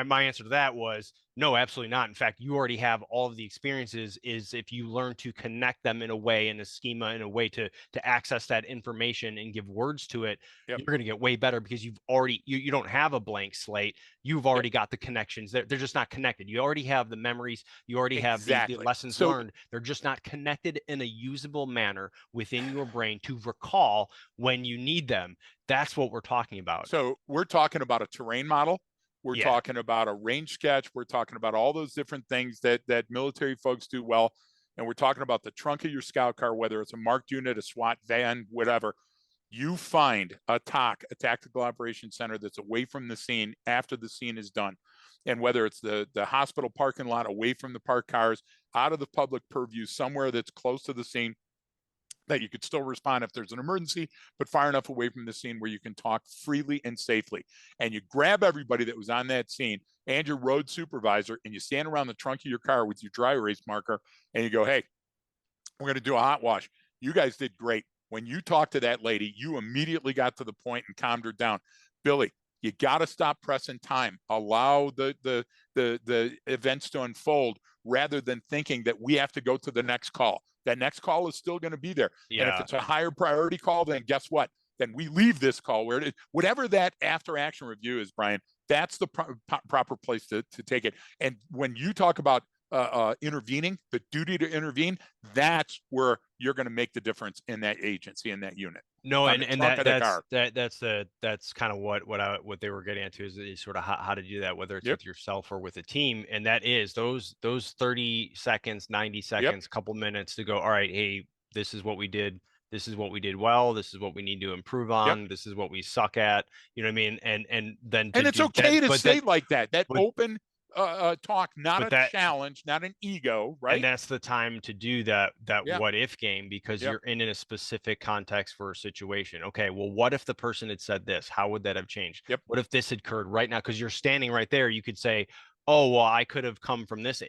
My answer to that was no, absolutely not. In fact, you already have all of the experiences. Is if you learn to connect them in a way, in a schema, in a way to access that information and give words to it, you're going to get way better, because you've already you don't have a blank slate. You've already got the connections. They're just not connected. You already have the memories. You already have the lessons learned. They're just not connected in a usable manner within your brain to recall when you need them. That's what we're talking about. So we're talking about a terrain model. We're talking about a range sketch. We're talking about all those different things that military folks do well. And we're talking about the trunk of your scout car, whether it's a marked unit, a SWAT van, whatever. You find a TOC, a tactical operations center, that's away from the scene after the scene is done. And whether it's the hospital parking lot, away from the parked cars, out of the public purview, somewhere that's close to the scene, that you could still respond if there's an emergency, but far enough away from the scene where you can talk freely and safely. And you grab everybody that was on that scene and your road supervisor, and you stand around the trunk of your car with your dry erase marker, and you go, hey, we're going to do a hot wash. You guys did great. When you talked to that lady, you immediately got to the point and calmed her down. Billy, you got to stop pressing time. Allow the events to unfold, rather than thinking that we have to go to the next call. That next call is still going to be there. And if it's a higher priority call, then guess what? Then we leave this call where it is. Whatever that after action review is, Brian, that's the proper place to take it. And when you talk about intervening, the duty to intervene, that's where you're going to make the difference in that agency, in that unit. No, on the and trunk of the car. that's kind of what they were getting into is sort of how to do that, whether it's Yep. with yourself or with a team. And that is those 30 seconds, 90 Yep. seconds, couple minutes to go, all right, hey, this is what we did. This is what we did well. This is what we need to improve Yep. on. This is what we suck at. You know what I mean? And then to And it's do that, okay to say like that. That but open talk, not but a that challenge, not an ego, and right? that's the time to do that Yeah. what if game, because Yep. you're in a specific context for a situation. Okay, well, what if the person had said this? How would that have changed? Yep. What if this had occurred right now? Because you're standing right there, you could say, oh, well, I could have come from this,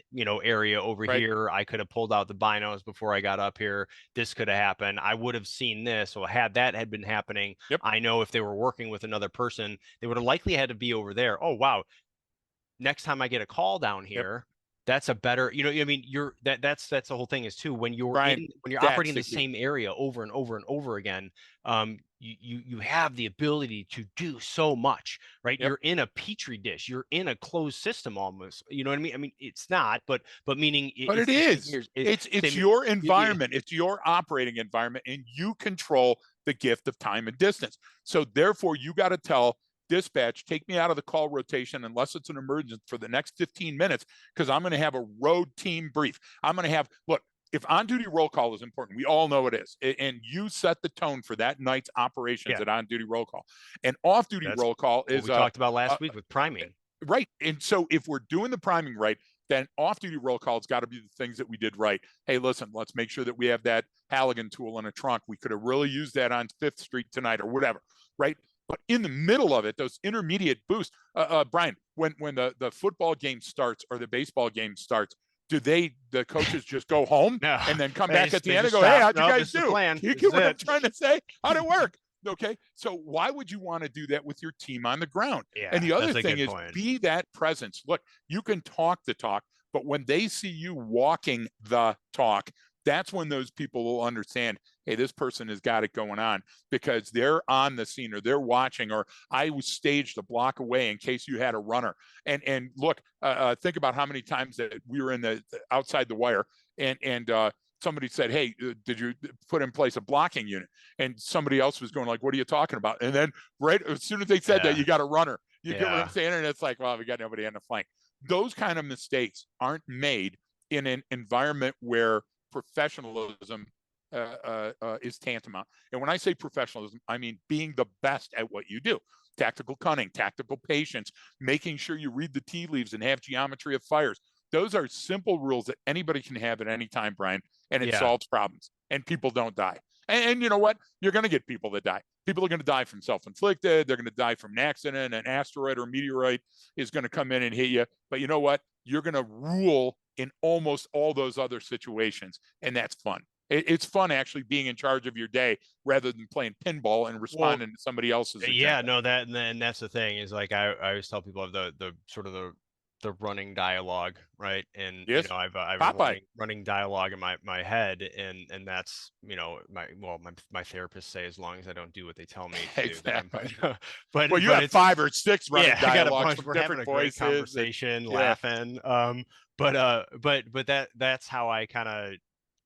area over Right. here. I could have pulled out the binos before I got up here. This could have happened. I would have seen this. Or had that had been happening, Yep. I know if they were working with another person, they would have likely had to be over there. Oh, wow, next time I get a call down Yep. here, that's a better, I mean, that's the whole thing is too, when Brian, you're that's operating in the the key. same area over and over and over again, you have the ability to do so much, right? Yep. You're in a petri dish, you're in a closed system almost. You know what I mean? I mean, it's not, but meaning But it it's the same is. here. It's Same, your yeah, environment. It's your operating environment, and you control the gift of time and distance. So therefore, you got to tell dispatch, take me out of the call rotation unless it's an emergency for the next 15 minutes, because I'm going to have a road team brief. I'm going to have, look, if on-duty roll call is important, we all know it is, and you set the tone for that night's operations yeah, at on-duty roll call. And off-duty that's roll call what is we talked about last uh, week with priming. right. And so if we're doing the priming right, then off-duty roll call has got to be the things that we did right. Hey, listen, let's make sure that we have that Halligan tool in a trunk. We could have really used that on Fifth Street tonight or whatever, right? But in the middle of it, those intermediate boosts, Brian, when the football game starts or the baseball game starts, do the coaches just go home No, and then come they back just, at the they end and just go, hey, stop. how'd you No, guys this is the do? plan. You This get is what I'm it. trying to say? How'd it work? Okay. So why would you want to do that with your team on the ground? Yeah, And the other that's a thing good is point. be that presence. Look, you can talk the talk, but when they see you walking the talk, that's when those people will understand, hey, this person has got it going on, because they're on the scene or they're watching, or I was staged a block away in case you had a runner. And look, think about how many times that we were in the outside the wire, and somebody said, hey, did you put in place a blocking unit? And somebody else was going like, what are you talking about? And then right as soon as they said that, you got a runner. You get what I'm saying? And it's like, well, we got nobody on the flank. Those kind of mistakes aren't made in an environment where professionalism is tantamount. And when I say professionalism, I mean being the best at what you do. Tactical cunning, tactical patience, making sure you read the tea leaves and have geometry of fires. Those are simple rules that anybody can have at any time, Brian, and it Yeah. solves problems. And people don't die. And you know what? You're going to get people that die. People are going to die from self-inflicted. They're going to die from an accident. An asteroid or meteorite is going to come in and hit you. But you know what? You're going to rule in almost all those other situations, and that's fun. It's fun actually being in charge of your day rather than playing pinball and responding to somebody else's agenda. Yeah, no, and that's the thing is, like, I always tell people of the sort of the running dialogue, right? And Yes, I've Popeye. running dialogue in my head, and that's my therapists say, as long as I don't do what they tell me to do, then Exactly. but Well, you have 5 or 6 running yeah, I got a dialogues bunch. from We're having different a great voices. conversation, Yeah. laughing. But that's how I kind of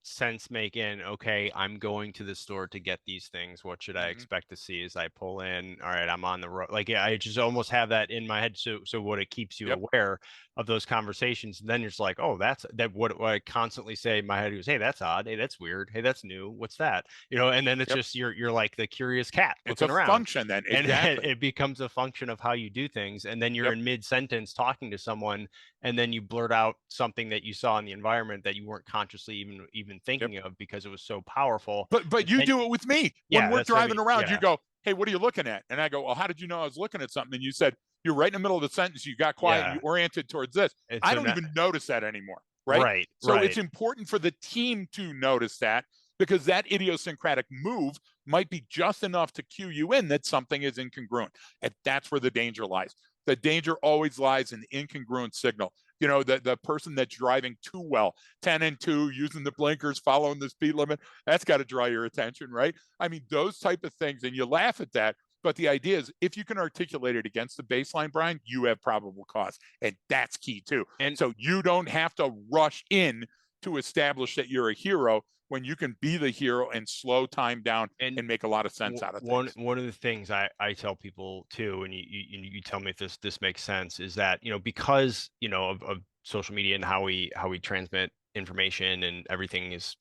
sense make in, okay, I'm going to the store to get these things. What should I expect to see as I pull in? All right, I'm on the road. Like, yeah, I just almost have that in my head. So what it keeps you Yep. aware of those conversations. And then you're just like, oh, that's that what I constantly say in my head is, hey, that's odd. Hey, that's weird. Hey, that's new. What's that? And then it's Yep. just you're like the curious cat It's looking a around. function then. And Exactly. it becomes a function of how you do things. And then you're Yep. in mid-sentence talking to someone, and then you blurt out something that you saw in the environment that you weren't consciously even thinking Yep. of, because it was so powerful. But you And do it with me. When yeah, we're that's what I driving mean. around, you Yeah, go, hey, what are you looking at? And I go, well, how did you know I was looking at something? And you said, you're right in the middle of the sentence. You got quiet and yeah. you oriented towards this. And I so don't now, even notice that anymore. Right. right, So it's right. important for the team to notice that, because that idiosyncratic move might be just enough to cue you in that something is incongruent. And that's where the danger lies. The danger always lies in the incongruent signal. The person that's driving too well, 10 and 2, using the blinkers, following the speed limit, that's got to draw your attention, right? I mean, those type of things, and you laugh at that. But the idea is, if you can articulate it against the baseline, Brian, you have probable cause. And that's key too. And So you don't have to rush in to establish that you're a hero. when you can be the hero and slow time down and make a lot of sense out of things. One of the things I tell people too, and you tell me if this makes sense, is that, because, of social media and how we transmit information, and everything is,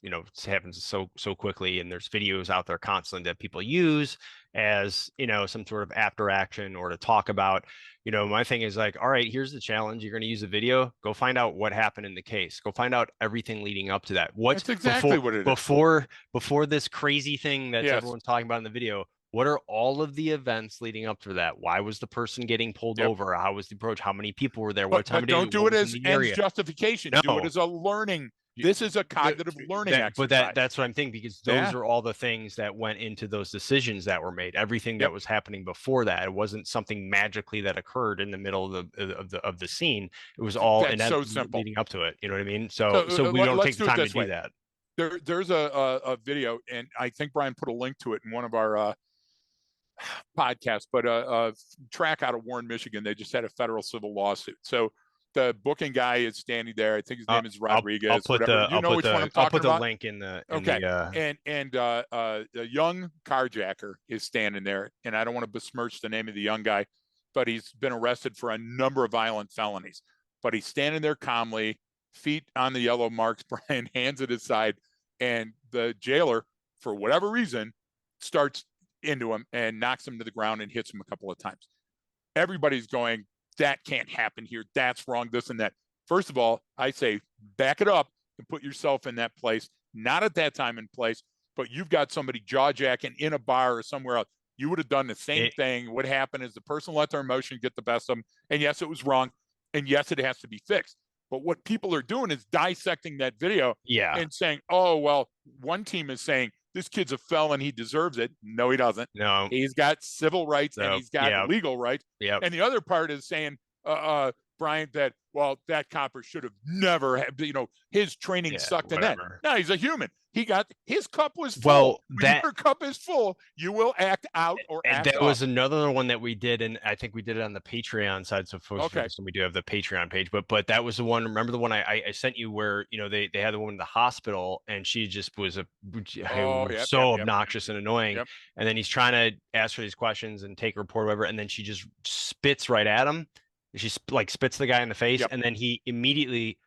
happens so quickly, and there's videos out there constantly that people use as, some sort of after action or to talk about. My thing is like, all right, here's the challenge. You're going to use a video. Go find out what happened in the case. Go find out everything leading up to that. What's That's exactly what it is. Before this crazy thing that everyone's talking about in the video. What are all of the events leading up to that? Why was the person getting pulled over? How was the approach? How many people were there? What time of day? Don't do it as ends justification. No. Do it as a learning. This is a cognitive learning exercise. But that's what I'm thinking, because those are all the things that went into those decisions that were made. Everything that was happening before that. It wasn't something magically that occurred in the middle of the scene. It was all so simple leading up to it. You know what I mean? So we don't take the time to do that. There's a video, and I think Brian put a link to it in one of our podcasts, but a track out of Warren, Michigan. They just had a federal civil lawsuit. So the booking guy is standing there. I think his name is Rodriguez. I'll put the link in the and a young carjacker is standing there, and I don't want to besmirch the name of the young guy, but he's been arrested for a number of violent felonies. But he's standing there calmly, feet on the yellow marks, Brian, hands at his side, and the jailer, for whatever reason, starts into him and knocks him to the ground and hits him a couple of times. Everybody's going, that can't happen here. That's wrong, this and that. First of all, I say back it up and put yourself in that place, not at that time and place, but you've got somebody jaw-jacking in a bar or somewhere else. You would have done the same thing. What happened is the person let their emotion get the best of them. And yes, it was wrong. And yes, it has to be fixed. But what people are doing is dissecting that video and saying, oh, well, one team is saying, this kid's a felon, he deserves it. No, he doesn't. No. He's got civil rights and he's got legal rights. Yep. And the other part is saying, Brian, that, well, that copper should have never had, his training sucked in that. No, he's a human. His cup was full. Well, when your cup is full, you will act out or act that off. was another one that we did, and I think we did it on the Patreon side. So folks, we do have the Patreon page, but that was the one. Remember the one I sent you where they had the woman in the hospital, and she just was obnoxious and annoying. And then he's trying to ask her these questions and take a report or whatever, and then she just spits right at him. She spits the guy in the face, and then he immediately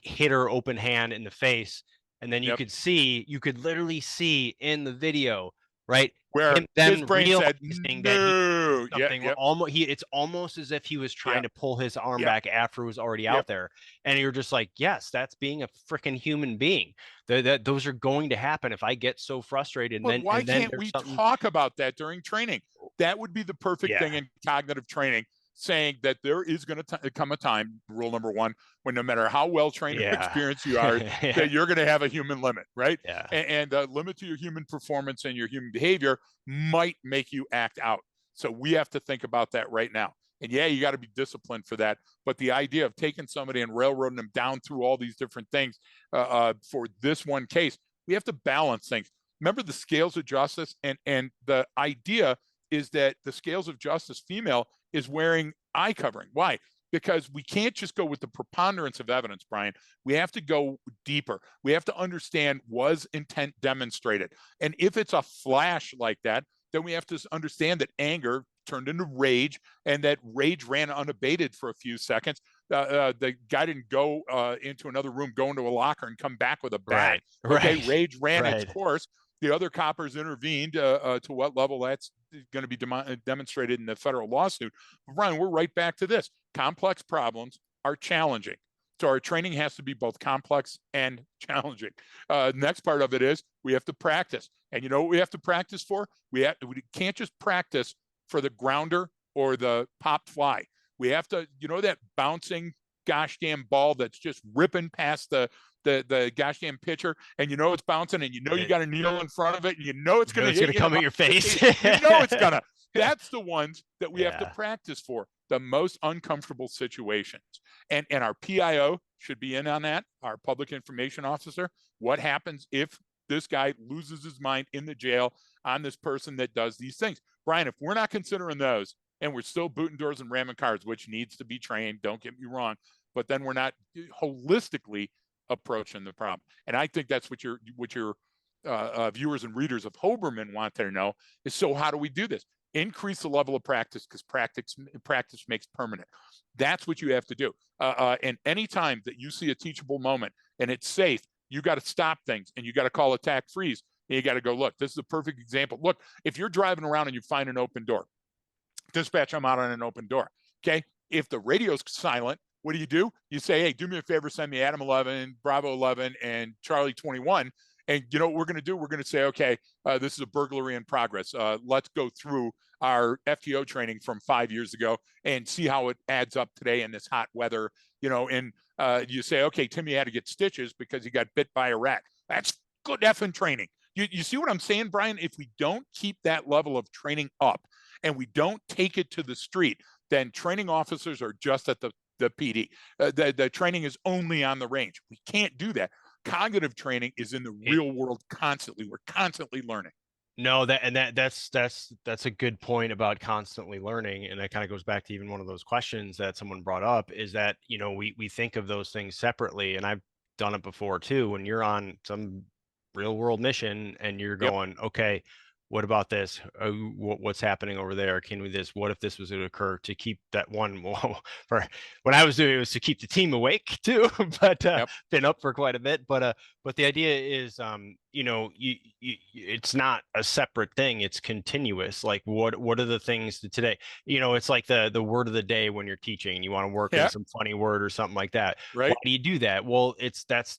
hit her open hand in the face. And then you could literally see in the video, right, where his brain said, no. It's almost as if he was trying to pull his arm back after it was already out there. And you're just like, yes, that's being a freaking human being. Those are going to happen if I get so frustrated. But why can't we talk about that during training? That would be the perfect thing in cognitive training, saying that there is going to come a time, rule number one, when no matter how well trained or experienced you are, that you're going to have a human limit, right? And the limit to your human performance and your human behavior might make you act out. So we have to think about that right now. And you got to be disciplined for that. But the idea of taking somebody and railroading them down through all these different things for this one case, we have to balance things. Remember the scales of justice, and the idea is that the scales of justice female is wearing eye covering. Why? Because we can't just go with the preponderance of evidence, Brian. We have to go deeper. We have to understand, was intent demonstrated? And if it's a flash like that, then we have to understand that anger turned into rage, and that rage ran unabated for a few seconds. The guy didn't go into another room, go into a locker, and come back with a bat. Rage ran its course. The other coppers intervened. To what level, that's going to be demonstrated in the federal lawsuit. But Brian, we're right back to this. Complex problems are challenging. So our training has to be both complex and challenging. Next part of it is we have to practice. And you know what we have to practice for? We can't just practice for the grounder or the popped fly. We have to, that bouncing gosh damn ball that's just ripping past the gosh damn pitcher, and it's bouncing, and you got to kneel in front of it, and it's going to come at your face. It's gonna. That's the ones that we have to practice for, the most uncomfortable situations. And our PIO should be in on that, our public information officer. What happens if this guy loses his mind in the jail on this person that does these things? Brian, if we're not considering those, and we're still booting doors and ramming cars, which needs to be trained, don't get me wrong, but then we're not holistically approaching the problem. And I think that's what your viewers and readers of Hoberman want to know is, so how do we do this? Increase the level of practice, because practice makes permanent. That's what you have to do. And anytime that you see a teachable moment and it's safe, you got to stop things and you got to call attack freeze. And you got to go, look, this is a perfect example. Look, if you're driving around and you find an open door, dispatch, I'm out on an open door. Okay. If the radio's silent, what do? You say, hey, do me a favor, send me Adam 11, Bravo 11, and Charlie 21. And you know what we're going to do? We're going to say, okay, this is a burglary in progress. Let's go through our FTO training from 5 years ago and see how it adds up today in this hot weather. You know, and you say, okay, Timmy had to get stitches because he got bit by a rat. That's good effing training. You see what I'm saying, Brian? If we don't keep that level of training up and we don't take it to the street, then training officers are just at the PD. The training is only on the range. We can't do that. Cognitive training is in the real world constantly. We're constantly learning. No, that's a good point about constantly learning. And that kind of goes back to even one of those questions that someone brought up, is that, you know, we think of those things separately. And I've done it before too. When you're on some real world mission and you're going, okay, what about this? What's happening over there? Can we this? What if this was to occur, to keep that one? Well, for what I was doing, it was to keep the team awake too, but been up for quite a bit. But the idea is, you know, it's not a separate thing. It's continuous. Like what are the things that today, you know, it's like the word of the day when you're teaching and you want to work in some funny word or something like that. Right. Why do you do that? Well, that's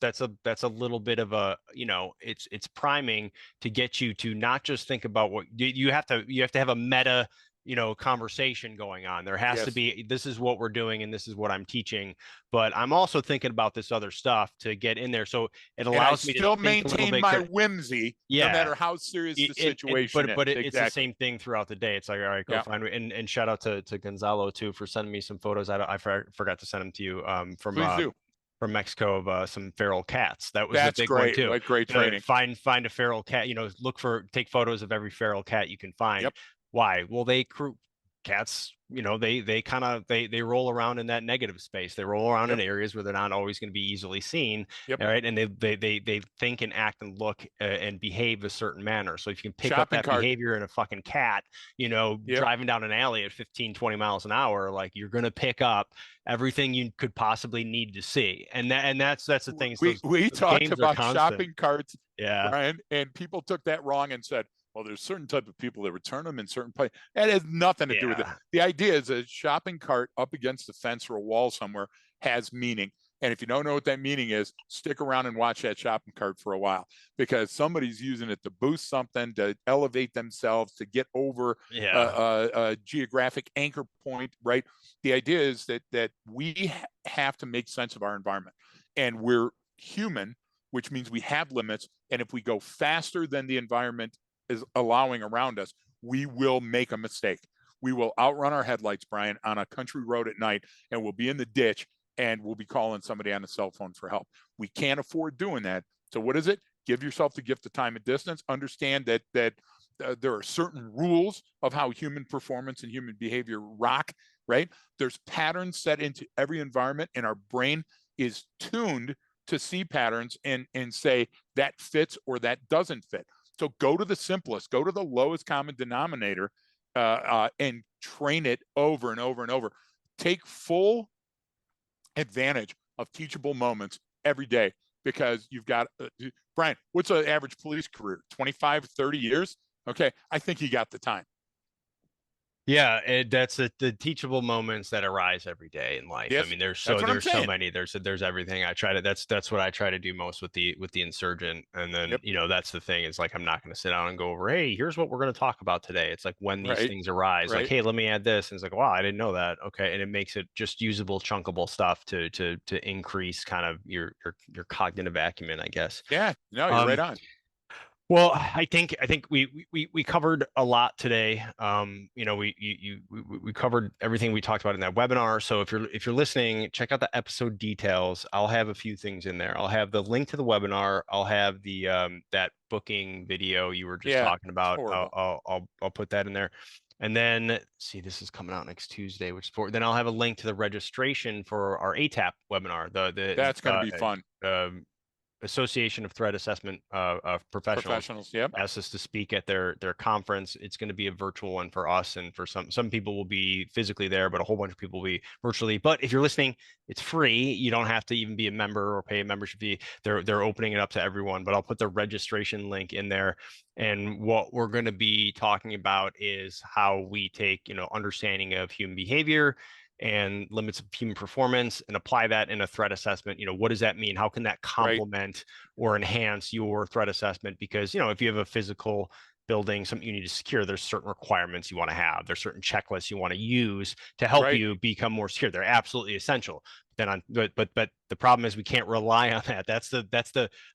a little bit of a, you know, it's priming to get you to not just think about what you have to have a meta, you know, conversation going on. There has to be, this is what we're doing and this is what I'm teaching, but I'm also thinking about this other stuff to get in there. So it allows me to still maintain my whimsy, no matter how serious the situation is. But it's the same thing throughout the day. It's like, all right, go find me. And shout out to Gonzalo too for sending me some photos. I forgot to send them to you from Mexico of some feral cats. That's a big great one too. Like great training. Find a feral cat. You know, take photos of every feral cat you can find. Why? Well, cats, you know, they kind of they roll around in that negative space. They roll around in areas where they're not always going to be easily seen. All right, and they think and act and look and behave a certain manner. So if you can pick up that behavior in a fucking cat, you know, driving down an alley at 15, 20 miles an hour, like you're going to pick up everything you could possibly need to see. And that's the thing. We talked about shopping carts, Brian, and people took that wrong and said, well, there's certain type of people that return them in certain places. That has nothing to do with it. The idea is a shopping cart up against the fence or a wall somewhere has meaning. And if you don't know what that meaning is, stick around and watch that shopping cart for a while, because somebody's using it to boost something, to elevate themselves, to get over a geographic anchor point, right? The idea is that we have to make sense of our environment. And we're human, which means we have limits. And if we go faster than the environment is allowing around us, we will make a mistake. We will outrun our headlights, Brian, on a country road at night, and we'll be in the ditch and we'll be calling somebody on a cell phone for help. We can't afford doing that. So what is it? Give yourself the gift of time and distance. Understand that there are certain rules of how human performance and human behavior rock, right? There's patterns set into every environment, and our brain is tuned to see patterns and say that fits or that doesn't fit. So go to the simplest, go to the lowest common denominator, and train it over and over and over. Take full advantage of teachable moments every day, because you've got, Brian, what's an average police career? 25, 30 years? Okay, I think you got the time. Yeah, that's the teachable moments that arise every day in life. I mean, there's so many. There's everything. I try to that's what I try to do most with the insurgent. And then you know, that's the thing, is like, I'm not going to sit down and go over, hey, here's what we're going to talk about today. It's like when these things arise, like, hey, let me add this, and it's like, wow, I didn't know that. Okay, and it makes it just usable, chunkable stuff to increase kind of your cognitive acumen, I guess. Yeah, no, you're right on. Well, I think we covered a lot today. You know, we covered everything we talked about in that webinar. So if you're listening, check out the episode details. I'll have a few things in there. I'll have the link to the webinar. I'll have the that booking video you were just talking about. I'll put that in there. And then see, this is coming out next Tuesday, which is then I'll have a link to the registration for our ATAP webinar, That's going to be fun. um, Association of Threat Assessment Professionals Professionals. Yep. asked us to speak at their conference. It's going to be a virtual one for us, and for some people will be physically there, but a whole bunch of people will be virtually. But if you're listening, it's free. You don't have to even be a member or pay a membership fee. They're opening it up to everyone, but I'll put the registration link in there. And what we're going to be talking about is how we take, understanding of human behavior and limits of human performance and apply that in a threat assessment. What does that mean? How can that Right. complement or enhance your threat assessment? Because, if you have a physical building, something you need to secure, there's certain requirements you want to have. There's certain checklists you want to use to help Right. you become more secure. They're absolutely essential. But the problem is we can't rely on that.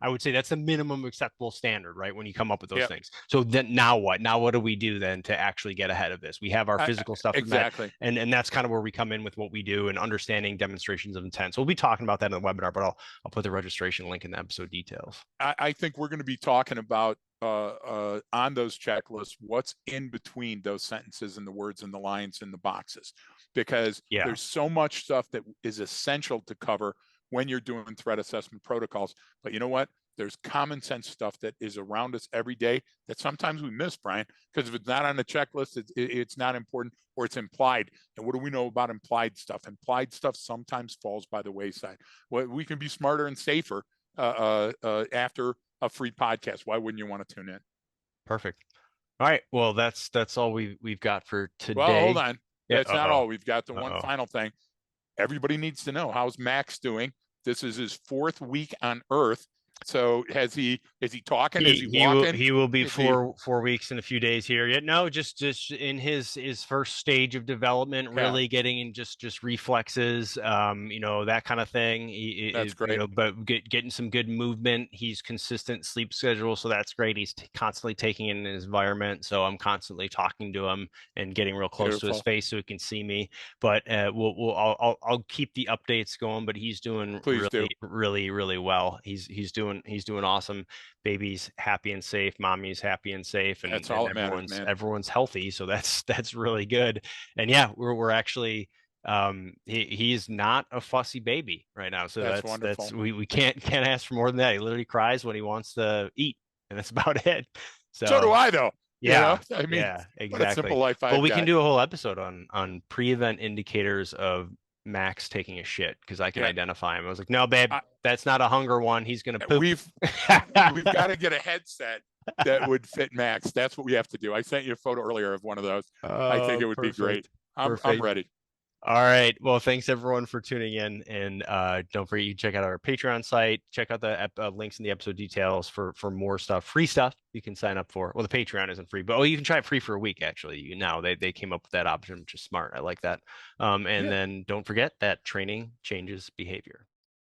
I would say that's the minimum acceptable standard, right? When you come up with those Yep. things. So then now what? Now what do we do then to actually get ahead of this? We have our physical stuff met, Exactly. and that's kind of where we come in with what we do and understanding demonstrations of intent. So we'll be talking about that in the webinar, but I'll put the registration link in the episode details. I think we're going to be talking about on those checklists what's in between those sentences and the words and the lines and the boxes, because there's so much stuff that is essential to cover when you're doing threat assessment protocols. But you know what? There's common sense stuff that is around us every day that sometimes we miss, Brian, because if it's not on the checklist, it's not important, or it's implied. And what do we know about implied stuff? Implied stuff sometimes falls by the wayside. Well, we can be smarter and safer after a free podcast. Why wouldn't you want to tune in? Perfect. All right. Well, that's all we've got for today. Well, hold on. Yeah, that's not all. We've got the one final thing. Everybody needs to know, how's Max doing? This is his 4th week on Earth. So is he talking? Is he walking? He will be 4 weeks in a few days here. Yeah, no, just in his first stage of development, really getting in just reflexes, that kind of thing. That's great. But getting some good movement. He's consistent sleep schedule, so that's great. He's constantly taking in his environment, so I'm constantly talking to him and getting real close to his face so he can see me. But I'll keep the updates going. But he's doing really well. He's doing awesome. Baby's happy and safe. Mommy's happy and safe, and, that's all everyone's healthy. So that's really good. And yeah, we're actually he's not a fussy baby right now. So that's wonderful. We can't ask for more than that. He literally cries when he wants to eat, and that's about it. So do I, though. Yeah, I mean, yeah, exactly. What a simple life I've got. We can do a whole episode on pre-event indicators of Max taking a shit, because I can identify him. I was like, no, babe, that's not a hunger one. He's gonna poop. We've got to get a headset that would fit Max. That's what we have to do. I sent you a photo earlier of one of those. I think it would be great. I'm ready. All right. Well, thanks everyone for tuning in, and don't forget, you check out our Patreon site. Check out the links in the episode details for more stuff, free stuff you can sign up for. Well, the Patreon isn't free, but you can try it free for a week. Actually, now they came up with that option, which is smart. I like that. Then don't forget that training changes behavior.